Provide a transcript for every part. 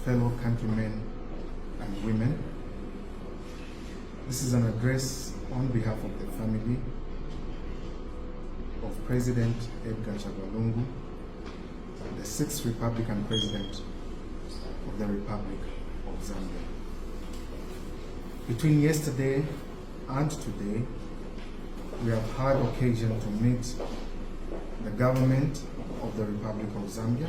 fellow countrymen and women. This is an address on behalf of the family of President Edgar Chagwa Lungu, the 6th Republican President of the Republic of Zambia. Between yesterday and today, we have had occasion to meet the government of the Republic of Zambia,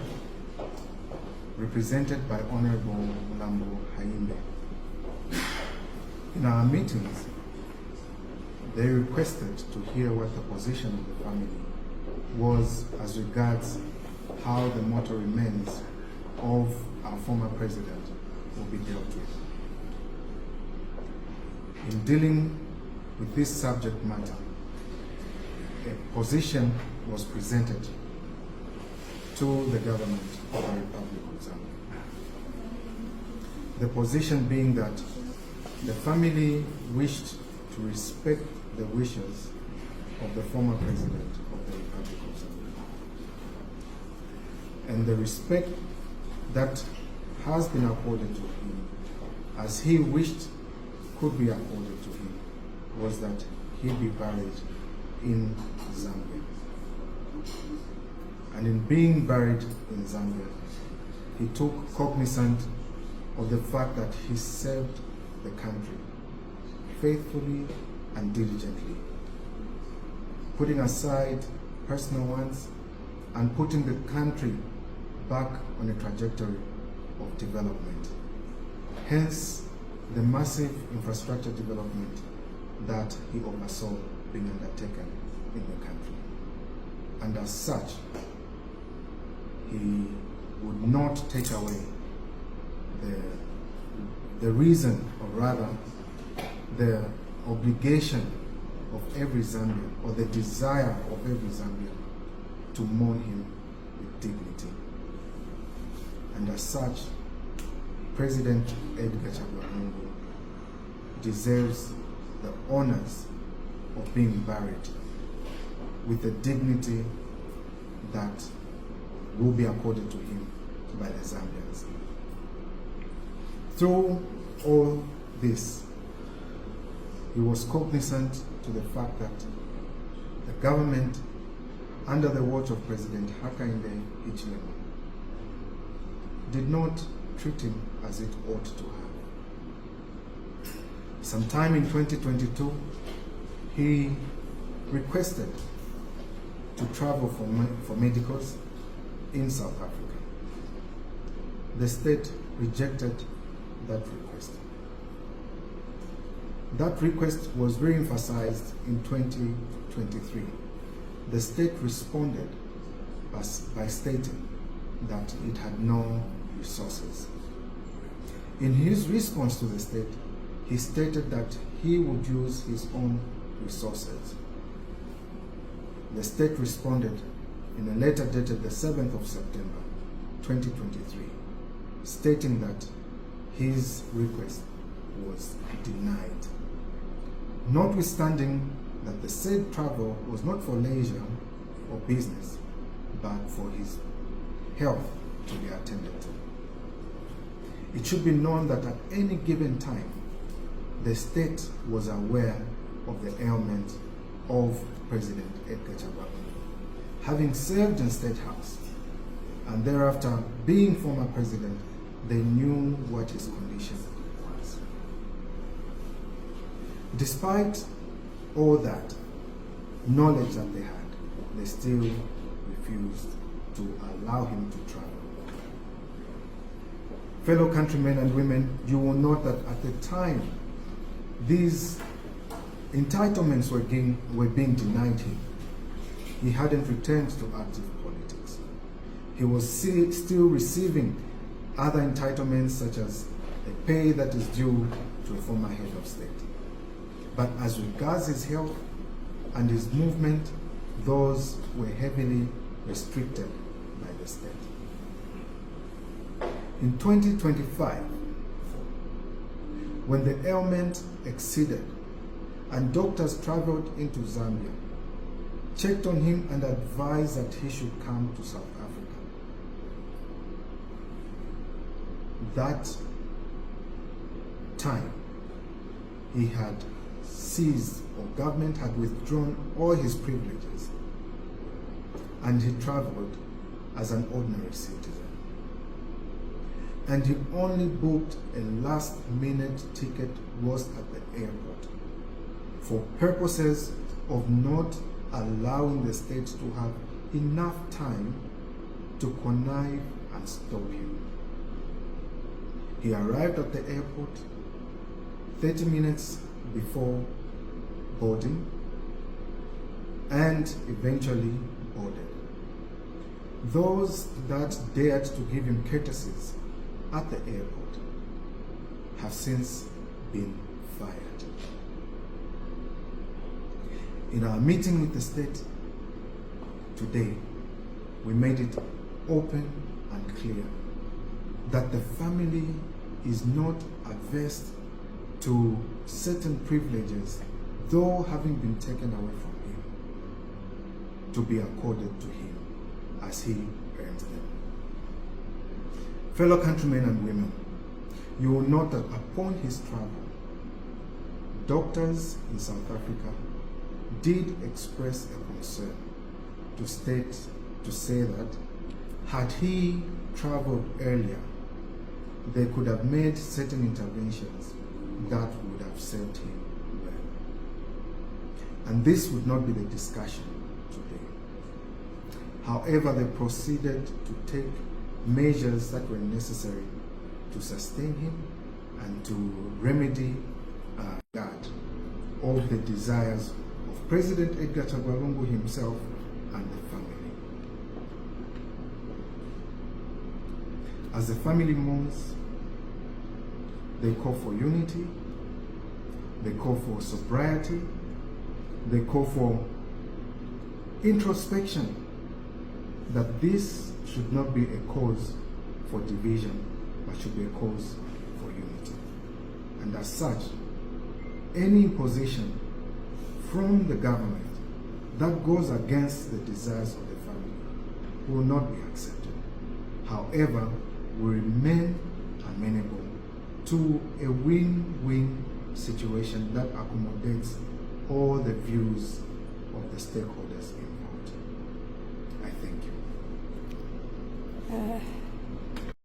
represented by Honorable Mulambo Haimbe. In our meetings, they requested to hear what the position of the family was as regards how the mortal remains of our former president will be dealt with. In dealing with this subject matter, a position was presented to the government of the Republic of Zambia. The position being that the family wished to respect the wishes of the former president of the Republic of Zambia. And the respect that has been accorded to him, as he wished could be accorded to him, was that he be buried in Zambia. And in being buried in Zambia, he took cognizance of the fact that he served the country faithfully and diligently, putting aside personal ones and putting the country back on a trajectory of development. Hence, the massive infrastructure development that he oversaw being undertaken in the country. And as such, he would not take away the reason, or rather the obligation of every Zambian, or the desire of every Zambian, to mourn him with dignity. And as such, President Edgar Chagwa Lungu deserves the honors of being buried with the dignity that will be accorded to him by the Zambians. Through all this, he was cognizant to the fact that the government, under the watch of President Hakainde Hichilema, did not treat him as it ought to have. Sometime in 2022, he requested to travel for medicals in South Africa. The state rejected that request. That request was re-emphasized in 2023. The state responded by stating that it had no resources. In his response to the state, he stated that he would use his own resources. The state responded in a letter dated the 7th of September 2023, stating that his request was denied. Notwithstanding that the said travel was not for leisure or business, but for his health to be attended to. It should be known that at any given time, the state was aware of the ailment of President Edgar Chagwa Lungu. Having served in State House, and thereafter being former president, they knew what his condition was. Despite all that knowledge that they had, they still refused to allow him to travel. Fellow countrymen and women, you will note that at the time these entitlements were being denied him, he hadn't returned to active politics. He was still receiving other entitlements, such as a pay that is due to a former head of state. But as regards his health and his movement, those were heavily restricted by the state. In 2025, when the ailment exceeded and doctors traveled into Zambia, checked on him and advised that he should come to South Africa, that time, he had seized, or government had withdrawn all his privileges, and he traveled as an ordinary citizen. And he only booked a last-minute ticket was at the airport for purposes of not allowing the state to have enough time to connive and stop him. He arrived at the airport 30 minutes before boarding and eventually boarded. Those that dared to give him courtesies at the airport have since been fired. In our meeting with the state today, we made it open and clear that the family is not averse to certain privileges, though having been taken away from him, to be accorded to him as he earns them. Fellow countrymen and women, you will note that upon his travel, doctors in South Africa did express a concern to say that had he traveled earlier, they could have made certain interventions that would have served him well. And this would not be the discussion today. However, they proceeded to take measures that were necessary to sustain him and to remedy that of the desires of President Edgar Chagwa Lungu himself and the family. As the family mourns, they call for unity, they call for sobriety, they call for introspection, that this should not be a cause for division, but should be a cause for unity. And as such, any imposition from the government that goes against the desires of the family will not be accepted. However, we remain amenable to a win-win situation that accommodates all the views of the stakeholders involved. I thank you.